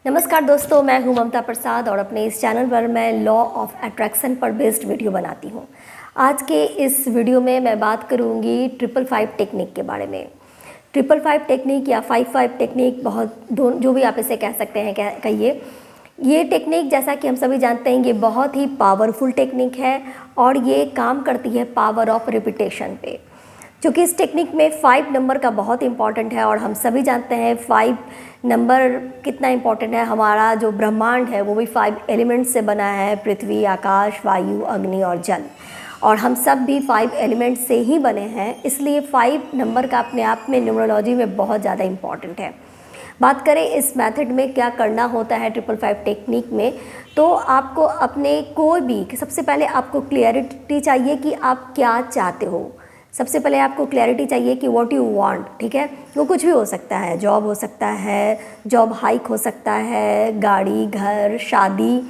नमस्कार दोस्तों, मैं हूं ममता प्रसाद और अपने इस चैनल पर मैं लॉ ऑफ अट्रैक्शन पर बेस्ड वीडियो बनाती हूं। आज के इस वीडियो में मैं बात करूंगी 555 टेक्निक के बारे में। 555 टेक्निक या 55 टेक्निक, बहुत जो भी आप इसे कह सकते हैं कहिए। ये टेक्निक, जैसा कि हम सभी जानते हैं, ये बहुत ही पावरफुल टेक्निक है और ये काम करती है पावर ऑफ रिपीटेशन पे। क्योंकि इस टेक्निक में 5 नंबर का बहुत इंपॉर्टेंट है और हम सभी जानते हैं 5 नंबर कितना इंपॉर्टेंट है। हमारा जो ब्रह्मांड है वो भी 5 एलिमेंट्स से बना है, पृथ्वी, आकाश, वायु, अग्नि और जल, और हम सब भी 5 एलिमेंट्स से ही बने हैं। इसलिए 5 नंबर का अपने आप में न्यूमरोलॉजी में बहुत ज़्यादा इंपॉर्टेंट है। बात करें इस मेथड में क्या करना होता है 555 टेक्निक में, तो आपको अपने कोई भी, सबसे पहले आपको क्लियरिटी चाहिए कि आप क्या चाहते हो। सबसे पहले आपको क्लैरिटी चाहिए कि व्हाट यू वांट, ठीक है। वो कुछ भी हो सकता है, जॉब हो सकता है, जॉब हाइक हो सकता है, गाड़ी, घर, शादी,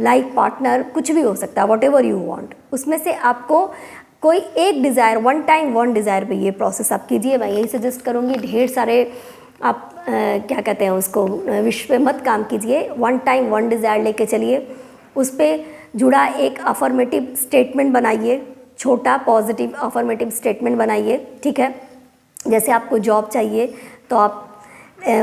लाइफ पार्टनर, कुछ भी हो सकता है, व्हाट एवर यू वांट। उसमें से आपको कोई एक desire, one time one desire पे ये प्रोसेस आप कीजिए। मैं यही सजेस्ट करूँगी। ढेर सारे आप क्या कहते हैं उसको, विश पे मत काम कीजिए। वन टाइम वन डिज़ायर लेके चलिए। उस पर जुड़ा एक अफर्मेटिव स्टेटमेंट बनाइए, छोटा पॉजिटिव अफर्मेटिव स्टेटमेंट बनाइए, ठीक है। जैसे आपको जॉब चाहिए तो आप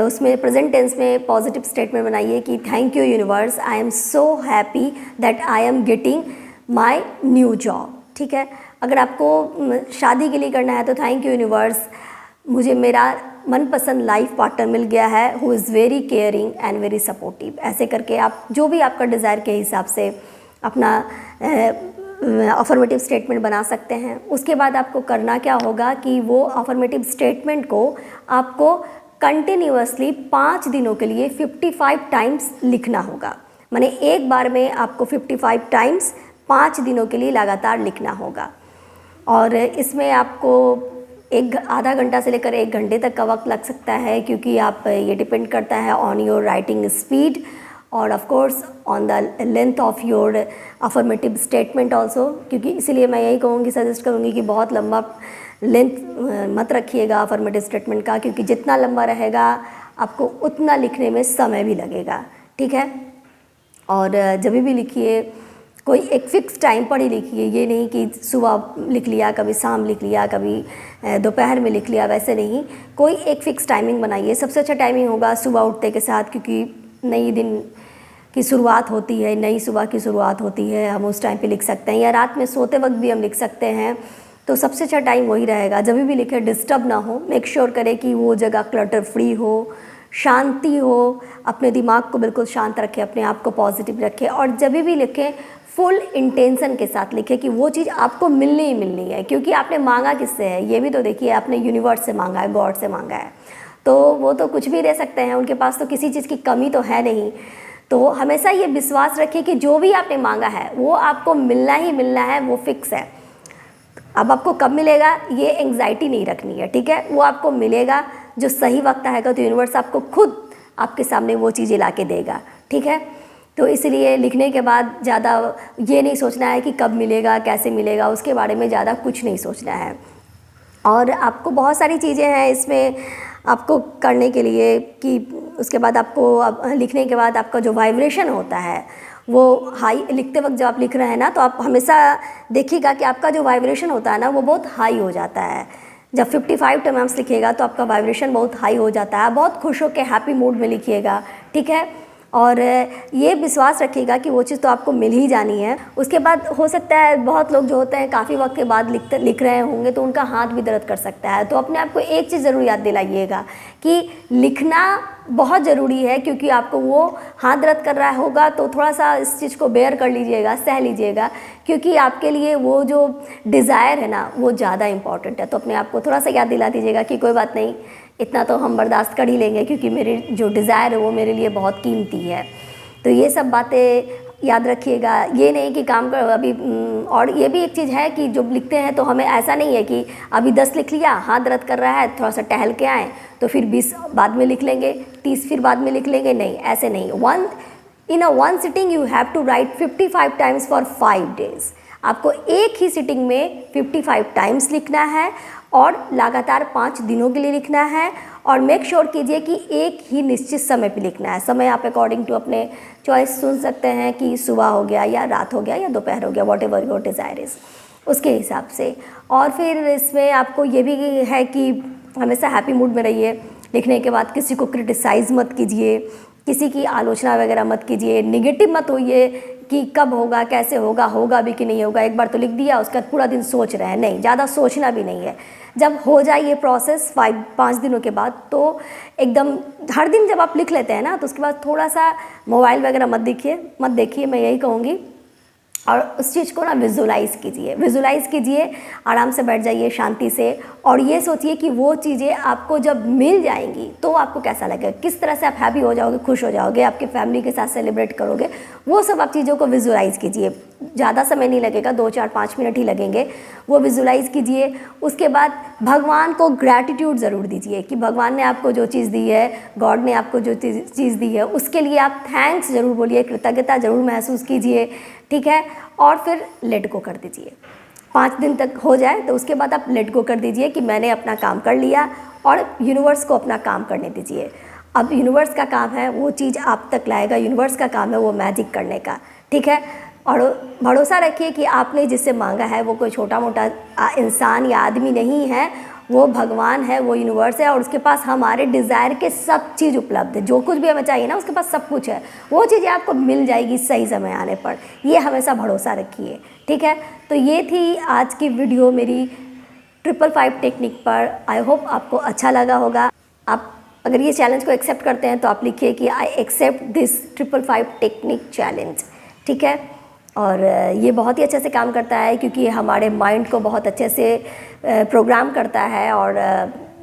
उसमें प्रेजेंट टेंस में पॉजिटिव स्टेटमेंट बनाइए कि thank you universe, I am so happy that I am getting my new job, ठीक है। अगर आपको शादी के लिए करना है तो थैंक यू यूनिवर्स, मुझे मेरा मनपसंद लाइफ पार्टनर मिल गया है, who is very caring and very supportive. ऐसे करके आप जो भी आपका डिज़ायर के हिसाब से अपना अफर्मेटिव स्टेटमेंट बना सकते हैं। उसके बाद आपको करना क्या होगा कि वो अफर्मेटिव स्टेटमेंट को आपको कंटिन्यूअसली 5 दिनों के लिए 55 टाइम्स लिखना होगा। माने एक बार में आपको 55 टाइम्स 5 दिनों के लिए लगातार लिखना होगा। और इसमें आपको आधा घंटा से लेकर 1 घंटे तक का वक्त लग सकता है, क्योंकि आप ये डिपेंड करता है ऑन योर राइटिंग स्पीड और of course on the length of your affirmative statement also. क्योंकि इसीलिए मैं यही कहूँगी, सजेस्ट करूँगी कि बहुत लंबा लेंथ मत रखिएगा अफर्मेटिव स्टेटमेंट का, क्योंकि जितना लंबा रहेगा आपको उतना लिखने में समय भी लगेगा, ठीक है। और जब भी लिखिए कोई एक फ़िक्स टाइम पर ही लिखिए। ये नहीं कि सुबह लिख लिया, कभी शाम लिख लिया, कभी दोपहर में लिख लिया, वैसे नहीं। कोई एक फ़िक्स टाइमिंग बनाइए। सबसे अच्छा टाइमिंग होगा सुबह उठते के साथ, क्योंकि नई दिन की शुरुआत होती है, नई सुबह की शुरुआत होती है। हम उस टाइम पे लिख सकते हैं, या रात में सोते वक्त भी हम लिख सकते हैं। तो सबसे अच्छा टाइम वही रहेगा। जब भी लिखें डिस्टर्ब ना हो, मेक श्योर करें कि वो जगह क्लटर फ्री हो, शांति हो, अपने दिमाग को बिल्कुल शांत रखें, अपने आप को पॉजिटिव रखें। और जब भी लिखें फुल इंटेंशन के साथ लिखें कि वो चीज़ आपको मिलनी ही मिलनी है। क्योंकि आपने मांगा किससे है, ये भी तो देखिए। आपने यूनिवर्स से मांगा है, गॉड से मांगा है, तो वो तो कुछ भी दे सकते हैं। उनके पास तो किसी चीज़ की कमी तो है नहीं। तो हमेशा ये विश्वास रखिए कि जो भी आपने मांगा है वो आपको मिलना ही मिलना है, वो फिक्स है। अब आपको कब मिलेगा ये एंग्जाइटी नहीं रखनी है, ठीक है। वो आपको मिलेगा, जो सही वक्त आएगा तो यूनिवर्स आपको खुद आपके सामने वो चीज़ें ला के देगा, ठीक है। तो इसलिए लिखने के बाद ज़्यादा ये नहीं सोचना है कि कब मिलेगा, कैसे मिलेगा, उसके बारे में ज़्यादा कुछ नहीं सोचना है। और आपको बहुत सारी चीज़ें हैं इसमें आपको करने के लिए कि उसके बाद आपको लिखने के बाद आपका जो वाइब्रेशन होता है वो हाई, लिखते वक्त जब आप लिख रहे हैं ना, तो आप हमेशा देखिएगा कि आपका जो वाइब्रेशन होता है ना वो बहुत हाई हो जाता है। जब 55 टाइम्स लिखिएगा तो आपका वाइब्रेशन बहुत हाई हो जाता है। बहुत खुश होकर हैप्पी मूड में लिखिएगा, ठीक है। और ये विश्वास रखिएगा कि वो चीज़ तो आपको मिल ही जानी है। उसके बाद हो सकता है बहुत लोग जो होते हैं काफ़ी वक्त के बाद लिख रहे होंगे तो उनका हाथ भी दर्द कर सकता है। तो अपने आप को एक चीज़ ज़रूर याद दिलाइएगा कि लिखना बहुत ज़रूरी है, क्योंकि आपको वो हाथ दर्द कर रहा होगा तो थोड़ा सा इस चीज़ को बेयर कर लीजिएगा, सह लीजिएगा, क्योंकि आपके लिए वो जो डिज़ायर है ना वो ज़्यादा इंपॉर्टेंट है। तो अपने आप को थोड़ा सा याद दिला दीजिएगा कि कोई बात नहीं, इतना तो हम बर्दाश्त कर ही लेंगे, क्योंकि मेरी जो डिज़ायर है वो मेरे लिए बहुत कीमती है। तो ये सब बातें याद रखिएगा। ये नहीं कि काम कर अभी। और ये भी एक चीज़ है कि जब लिखते हैं तो हमें ऐसा नहीं है कि अभी 10 लिख लिया, हाथ दर्द कर रहा है, थोड़ा सा टहल के आएँ तो फिर 20 बाद में लिख लेंगे, 30 फिर बाद में लिख लेंगे। नहीं, ऐसे नहीं। In one sitting you have to write 55 times for 5 days। आपको एक ही सिटिंग में 55 टाइम्स लिखना है और लगातार 5 दिनों के लिए लिखना है। और मेक श्योर कीजिए कि एक ही निश्चित समय पे लिखना है। समय आप अकॉर्डिंग टू अपने चॉइस चुन सकते हैं कि सुबह हो गया या रात हो गया या दोपहर हो गया, what ever your desire is, उसके हिसाब से। और फिर इसमें आपको ये भी है कि हमेशा हैप्पी मूड में रहिए। लिखने के बाद किसी को क्रिटिसाइज़ मत कीजिए, किसी की आलोचना वगैरह मत कीजिए, निगेटिव मत होइए कि कब होगा, कैसे होगा, होगा भी कि नहीं होगा। एक बार तो लिख दिया, उसका पूरा दिन सोच रहे हैं, नहीं, ज़्यादा सोचना भी नहीं है। जब हो जाए ये प्रोसेस 5 दिनों के बाद, तो एकदम हर दिन जब आप लिख लेते हैं ना, तो उसके बाद थोड़ा सा मोबाइल वगैरह मत देखिए, मैं यही कहूँगी। और उस चीज़ को ना विजुलाइज़ कीजिए, आराम से बैठ जाइए शांति से, और ये सोचिए कि वो चीज़ें आपको जब मिल जाएंगी तो आपको कैसा लगेगा, किस तरह से आप हैप्पी हो जाओगे, खुश हो जाओगे, आपके फैमिली के साथ सेलिब्रेट करोगे, वो सब आप चीज़ों को विजुलाइज़ कीजिए। ज़्यादा समय नहीं लगेगा, 2, 4, 5 मिनट ही लगेंगे। वो विजुलाइज़ कीजिए। उसके बाद भगवान को ग्रैटिट्यूड ज़रूर दीजिए कि भगवान ने आपको जो चीज़ दी है, गॉड ने आपको जो चीज़ दी है, उसके लिए आप थैंक्स ज़रूर बोलिए, कृतज्ञता ज़रूर महसूस कीजिए, ठीक है। और फिर लेट गो कर दीजिए। 5 दिन तक हो जाए तो उसके बाद आप लेट गो कर दीजिए कि मैंने अपना काम कर लिया, और यूनिवर्स को अपना काम करने दीजिए। अब यूनिवर्स का काम है वो चीज़ आप तक लाएगा, यूनिवर्स का काम है वो मैजिक करने का, ठीक है। और भरोसा रखिए कि आपने जिससे मांगा है वो कोई छोटा मोटा इंसान या आदमी नहीं है, वो भगवान है, वो यूनिवर्स है, और उसके पास हमारे डिज़ायर के सब चीज़ उपलब्ध है। जो कुछ भी हमें चाहिए ना, उसके पास सब कुछ है, वो चीज़ें आपको मिल जाएगी सही समय आने पर। ये हमेशा भरोसा रखिए, ठीक है। तो ये थी आज की वीडियो मेरी 555 टेक्निक पर। आई होप आपको अच्छा लगा होगा। आप अगर ये चैलेंज को एक्सेप्ट करते हैं तो आप लिखिए कि I accept this 555 technique challenge, ठीक है। और ये बहुत ही अच्छे से काम करता है, क्योंकि ये हमारे माइंड को बहुत अच्छे से प्रोग्राम करता है। और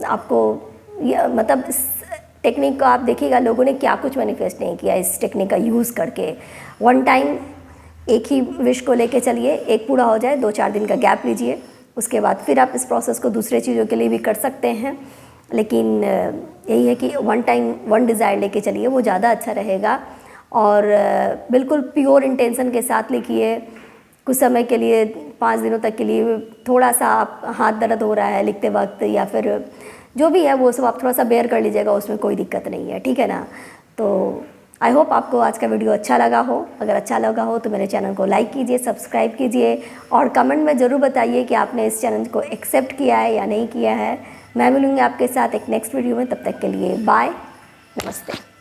आपको ये मतलब इस टेक्निक को आप देखिएगा, लोगों ने क्या कुछ मैनिफेस्ट नहीं किया इस टेक्निक का यूज़ करके। वन टाइम एक ही विश को लेके चलिए, एक पूरा हो जाए, 2-4 दिन का गैप लीजिए, उसके बाद फिर आप इस प्रोसेस को दूसरे चीज़ों के लिए भी कर सकते हैं। लेकिन यही है कि वन टाइम 1 डिज़ायर लेके चलिए, वो ज़्यादा अच्छा रहेगा। और बिल्कुल प्योर इंटेंशन के साथ लिखिए। कुछ समय के लिए, 5 दिनों तक के लिए थोड़ा सा आप हाथ दर्द हो रहा है लिखते वक्त, या फिर जो भी है वो सब आप थोड़ा सा बेयर कर लीजिएगा, उसमें कोई दिक्कत नहीं है, ठीक है ना। तो आई होप आपको आज का वीडियो अच्छा लगा हो। अगर अच्छा लगा हो तो मेरे चैनल को लाइक कीजिए, सब्सक्राइब कीजिए, और कमेंट में ज़रूर बताइए कि आपने इस चैनल को एक्सेप्ट किया है या नहीं किया है। मैं मिलूँगी आपके साथ एक नेक्स्ट वीडियो में, तब तक के लिए बाय, नमस्ते।